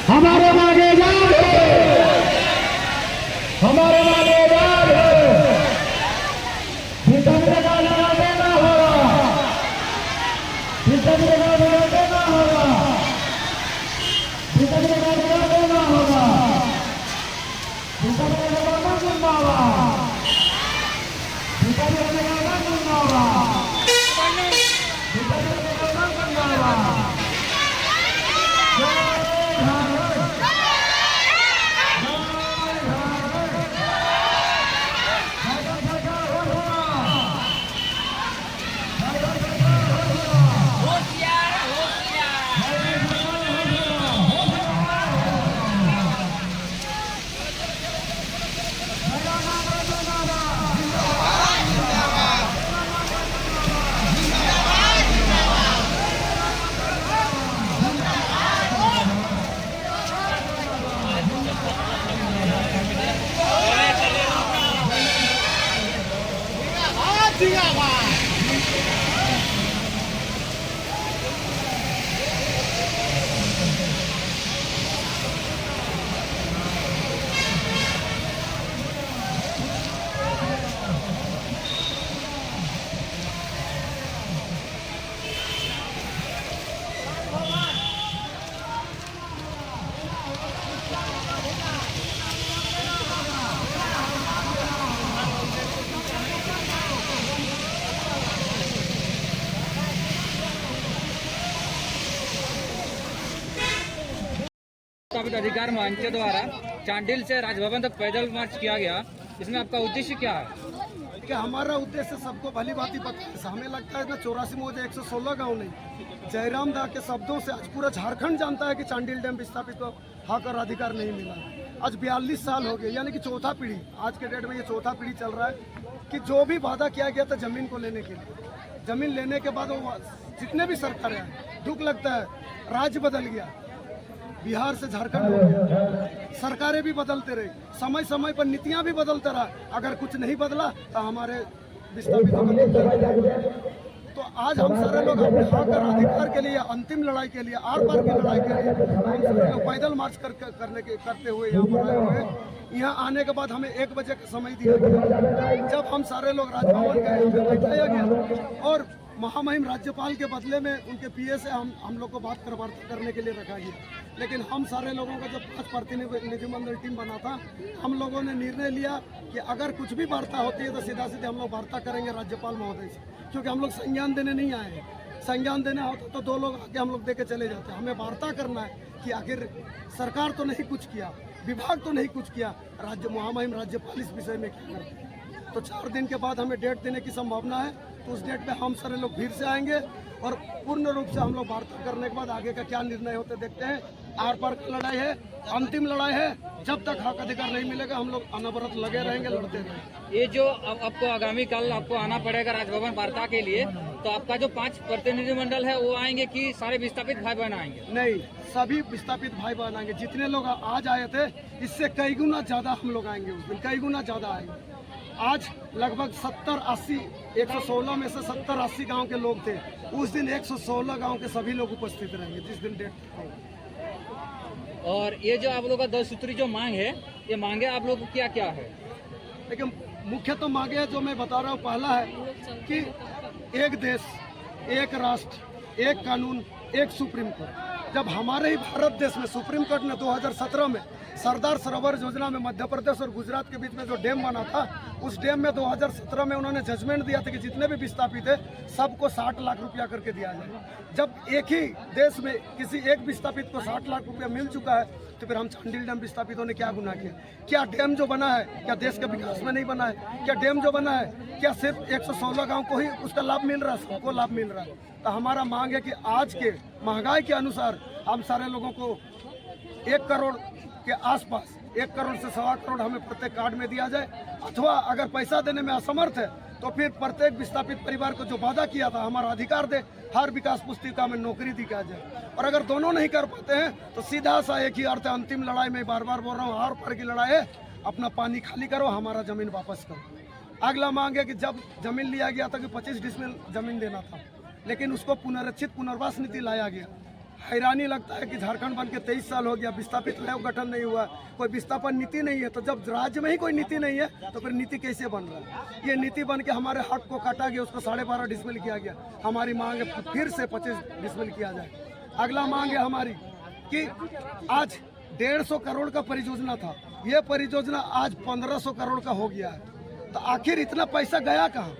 हमारे मांगे जान हमारे मांगे जान भीतर का लगा देना होगा भीतर का लगा देना होगा भीतर का लगा देना होगा भीतर का लगा देना होगा भीतर का लगा देना होगा भीतर का लगा देना होगा विस्थापित अधिकार मंच के द्वारा चांडिल से राजभवन तक पैदल मार्च किया गया, इसमें आपका उद्देश्य क्या है? कि हमारा उद्देश्य सबको भली भांति पता है। हमें लगता है ना 84 में 116 गांव नहीं, जयराम दा के शब्दों से आज पूरा झारखंड जानता है कि चांडिल डैम विस्थापित को हक और अधिकार नहीं मिला। आज 42 साल हो गए, यानी कि चौथा पीढ़ी, आज के डेट में ये चौथा पीढ़ी चल रहा है कि जो भी वादा किया गया था जमीन को लेने के लिए, जमीन लेने के बाद वो जितने भी सरकारें आए, दुख लगता है राज्य बदल गया, बिहार से झारखंड हो गया, सरकारें भी बदलते रहे, समय समय पर नीतियां भी बदलते रहा। अगर कुछ नहीं बदला तो हमारे विस्थापितों का तो आज हम सारे लोग अपने हक और अधिकार के लिए, अंतिम लड़ाई के लिए, आर पार की लड़ाई के लिए हम सारे लोग पैदल मार्च करते हुए यहाँ पर आए हुए हैं। यहाँ आने के बाद हमें 1 बजे का समय दिया गया, जब हम सारे लोग राजभवन गए, बैठाया गया और महामहिम राज्यपाल के बदले में उनके पीए से हम लोग को बात करने के लिए रखा गया। लेकिन हम सारे लोगों का जब 5 प्रतिनिधिमंडल टीम बना था, हम लोगों ने निर्णय लिया कि अगर कुछ भी वार्ता होती है तो सीधा सीधे हम लोग वार्ता करेंगे राज्यपाल महोदय से, क्योंकि हम लोग संज्ञान देने नहीं आए हैं। संज्ञान देने होता तो 2 लोग आके हम लोग दे के चले जाते। हमें वार्ता करना है कि आखिर सरकार तो नहीं कुछ किया, विभाग तो नहीं कुछ किया, महामहिम राज्यपाल इस विषय में क्या करते हैं। तो 4 दिन के बाद हमें डेट देने की संभावना है, तो उस डेट पे हम सारे लोग फिर से आएंगे और पूर्ण रूप से हम लोग वार्ता करने के बाद आगे का क्या निर्णय होते देखते हैं। आर पार की लड़ाई है, अंतिम लड़ाई है, जब तक हक अधिकार नहीं मिलेगा हम लोग अनवरत लगे रहेंगे, लड़ते रहेंगे। ये जो आपको आगामी कल आपको आना पड़ेगा राजभवन वार्ता के लिए, तो आपका जो 5 प्रतिनिधिमंडल है वो आएंगे कि सारे विस्थापित भाई बहन आएंगे? नहीं, सभी विस्थापित भाई बहन आएंगे। जितने लोग आज आए थे इससे कई गुना ज्यादा हम लोग आएंगे, उस दिन कई गुना ज्यादा आएंगे। आज लगभग 70-80, 116 में से 70-80 गांव के लोग थे, उस दिन 116 गांव के सभी लोग उपस्थित रहेंगे जिस दिन डेट। और ये जो आप लोग का 10 सूत्री जो मांग है, ये मांगे आप लोग को क्या क्या है? लेकिन मुख्य तो मांगे है जो मैं बता रहा हूँ। पहला है कि एक देश, एक राष्ट्र, एक कानून, एक सुप्रीम कोर्ट। जब हमारे ही भारत देश में सुप्रीम कोर्ट ने 2017 में सरदार सरोवर योजना में मध्य प्रदेश और गुजरात के बीच में जो डैम बना था, उस डैम में 2017 में उन्होंने जजमेंट दिया था कि जितने भी विस्थापित है सबको 60 लाख रुपया करके दिया जाए। जब एक ही देश में किसी एक विस्थापित को 60 लाख रुपया मिल चुका है, तो फिर हम चांडिल डैम विस्थापितों ने क्या गुनाह किया? क्या डैम जो बना है क्या देश के विकास में नहीं बना है? क्या डैम जो बना है क्या सिर्फ 116 गाँव को ही उसका लाभ मिल रहा है? सबको लाभ मिल रहा है। तो हमारा मांग है कि आज के महंगाई के अनुसार हम सारे लोगों को 1 करोड़ के आसपास, 1 करोड़ से 1.25 करोड़ हमें प्रत्येक कार्ड में दिया जाए, अथवा अगर पैसा देने में असमर्थ है तो फिर प्रत्येक विस्थापित परिवार को जो वादा किया था हमारा अधिकार दे, हर विकास पुस्तिका में नौकरी दिया जाए। और अगर दोनों नहीं कर पाते हैं तो सीधा सा एक ही अर्थ है, अंतिम लड़ाई में बार बार बोल रहा हूँ, आर पार की लड़ाई है, अपना पानी खाली करो, हमारा जमीन वापस करो। अगला मांग है कि जब जमीन लिया गया था कि 25 डिसमिल जमीन देना था, लेकिन उसको पुनर्वास नीति लाया गया। हैरानी लगता है कि झारखंड बन के 23 साल हो गया, विस्थापित आयोग गठन नहीं हुआ, कोई विस्थापन नीति नहीं है। तो जब राज्य में ही कोई नीति नहीं है तो फिर नीति कैसे बन रहा है? ये नीति बन के हमारे हक को काटा गया, उसको 12.5 डिसमिल किया गया। हमारी मांग है फिर से 25 डिसमिल किया जाए। अगला मांग है हमारी कि आज 150 करोड़ का परियोजना था, ये परियोजना आज 1500 करोड़ का हो गया है। तो आखिर इतना पैसा गया कहाँ?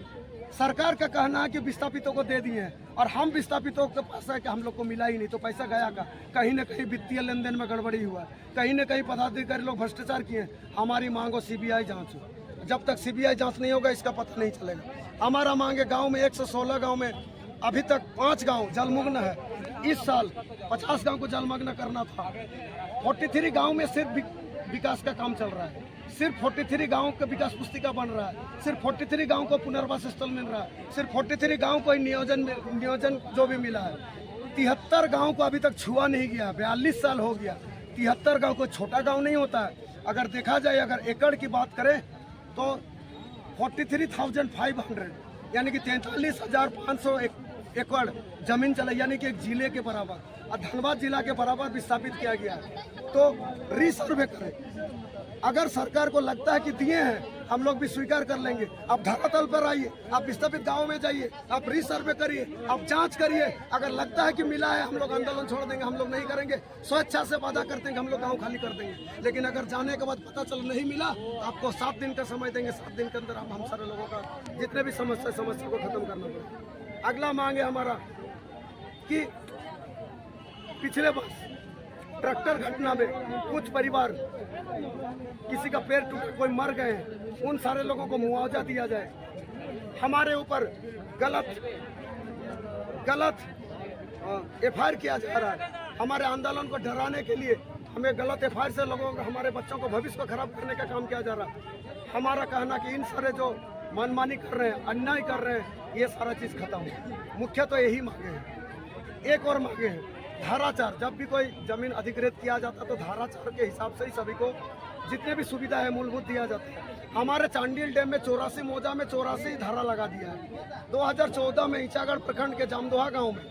सरकार का कहना है कि विस्थापितों को दे दिए हैं, और हम विस्थापितों के पास है कि हम लोग को मिला ही नहीं। तो पैसा गया का? कहीं न कहीं वित्तीय लेन देन में गड़बड़ी हुआ, कहीं न कहीं पदाधिकारी लोग भ्रष्टाचार किए। हमारी मांग हो सीबीआई जांच हो। जब तक सीबीआई जांच नहीं होगा इसका पता नहीं चलेगा। हमारा मांग है, गाँव में 116 गाँव में अभी तक 5 गाँव जलमग्न है। इस साल 50 गाँव को जलमग्न करना था। 43 गाँव में सिर्फ विकास का काम चल रहा है, सिर्फ 43 गाँव का विकास पुस्तिका बन रहा है, सिर्फ 43 गाँव को पुनर्वास स्थल मिल रहा है, सिर्फ 43 गाँव को नियोजन जो भी मिला है। 73 गाँव को अभी तक छुआ नहीं गया। 42 साल हो गया। 73 गाँव कोई छोटा गाँव नहीं होता है। अगर देखा जाए, अगर एकड़ की बात करें तो 43,500 यानी कि 43,500 एकड़ जमीन चला, यानी कि एक जिले के बराबर, और धनबाद जिला के बराबर विस्थापित किया गया है। तो रीसर्वे करें। अगर सरकार को लगता है कि दिए हैं, हम लोग भी स्वीकार कर लेंगे। आप धरातल पर आइए, आप विस्थापित गाँव में जाइए, आप रीसर्वे करिए, आप जांच करिए। अगर लगता है कि मिला है, हम लोग आंदोलन छोड़ देंगे, हम लोग नहीं करेंगे। स्वेच्छा से वादा करते हैं कि हम लोग गाँव खाली कर देंगे। लेकिन अगर जाने के बाद पता चल नहीं मिला, आपको 7 दिन का समय देंगे। 7 दिन के अंदर हम सारे लोगों का जितने भी समस्या को खत्म करना पड़ेगा। अगला मांग है हमारा कि पिछले वर्ष ट्रैक्टर घटना में कुछ परिवार, किसी का पैर टूटा, कोई मर गए, उन सारे लोगों को मुआवजा दिया जाए। हमारे ऊपर गलत एफआईआर किया जा रहा है। हमारे आंदोलन को डराने के लिए हमें गलत एफआईआर से लोगों को, हमारे बच्चों को, भविष्य को खराब करने का काम किया जा रहा है। हमारा कहना कि इन सारे जो मनमानी कर रहे हैं, अन्याय कर रहे हैं, ये सारा चीज़ खत्म हो। मुख्य तो यही मांगे हैं। एक और मांगे हैं, धाराचार। जब भी कोई जमीन अधिकृत किया जाता तो धाराचार के हिसाब से ही सभी को जितने भी सुविधा है मूलभूत दिया जाता है। हमारे चांडिल डैम में 84 मौजा में 84 धारा लगा दिया है। 2014 में ईचागढ़ प्रखंड के जामदोहा गांव में,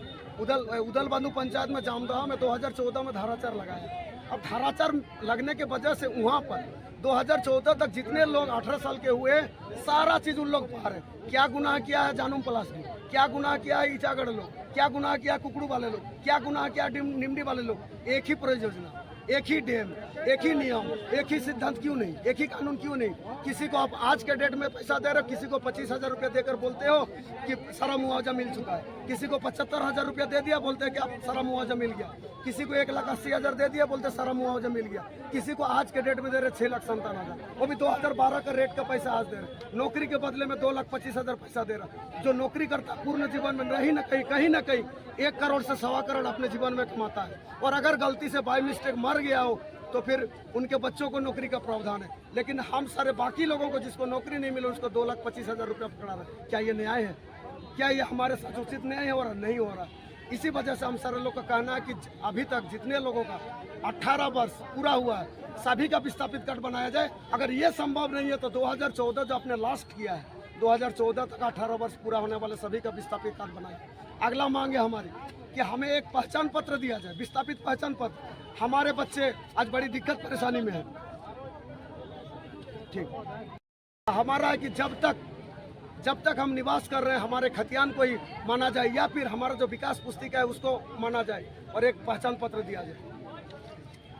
उदल बंधु पंचायत में जामदोहा में 2014 में धाराचार लगाया। अब धाराचार लगने के वजह से वहाँ पर 2014 तक जितने लोग 18 साल के हुए, सारा चीज उन लोग पा रहे। क्या गुनाह किया है जानूम पलास ने, क्या गुनाह किया है ईचागढ़ लोग, क्या गुनाह किया कुकड़ू वाले लोग, क्या गुनाह किया निमडी वाले लोग। एक ही परियोजना, एक ही डैम, एक ही नियम, एक ही सिद्धांत क्यों नहीं, एक ही कानून क्यों नहीं? किसी को आप आज के डेट में पैसा दे रहे हो, किसी को 25,000 रुपया देकर बोलते हो कि सारा मुआवजा मिल चुका है। किसी को 75,000 रुपया दे दिया, बोलते हैं कि आप सारा मुआवजा मिल गया। किसी को 1,80,000 दे दिया, बोलते सारा मुआवजा मिल गया। किसी को आज के डेट में दे रहे 6,57,000, वो भी 2012 का रेट का पैसा आज दे रहे। नौकरी के बदले में 2,25,000 पैसा दे रहा। जो नौकरी करता पूर्ण जीवन में कहीं न कहीं 1 करोड़ से 1.25 करोड़ अपने जीवन में कमाता है। और अगर गलती से बाय मिस्टेक मर गया हो तो फिर उनके बच्चों को नौकरी का प्रावधान है। लेकिन हम सारे बाकी लोगों को जिसको नौकरी नहीं मिले उसको 2,25,000 रुपया पकड़ा रहे। क्या ये न्याय है? क्या ये हमारे साथ उचित न्याय हो रहा? नहीं हो रहा। इसी वजह से हम सारे लोग का कहना है कि अभी तक जितने लोगों का 18 वर्ष पूरा हुआ है, सभी का विस्थापित कार्ड बनाया जाए। अगर ये संभव नहीं है तो 2014 जो आपने लास्ट किया है, 2014 तक 18 वर्ष पूरा होने वाले सभी का विस्थापित कार्ड बनाए। अगला मांग है हमारी कि हमें एक पहचान पत्र दिया जाए, विस्थापित पहचान पत्र। हमारे बच्चे आज बड़ी दिक्कत परेशानी में हैं। ठीक, हमारा है कि जब तक हम निवास कर रहे हैं हमारे खतियान को ही माना जाए, या फिर हमारा जो विकास पुस्तिका है उसको माना जाए और एक पहचान पत्र दिया जाए।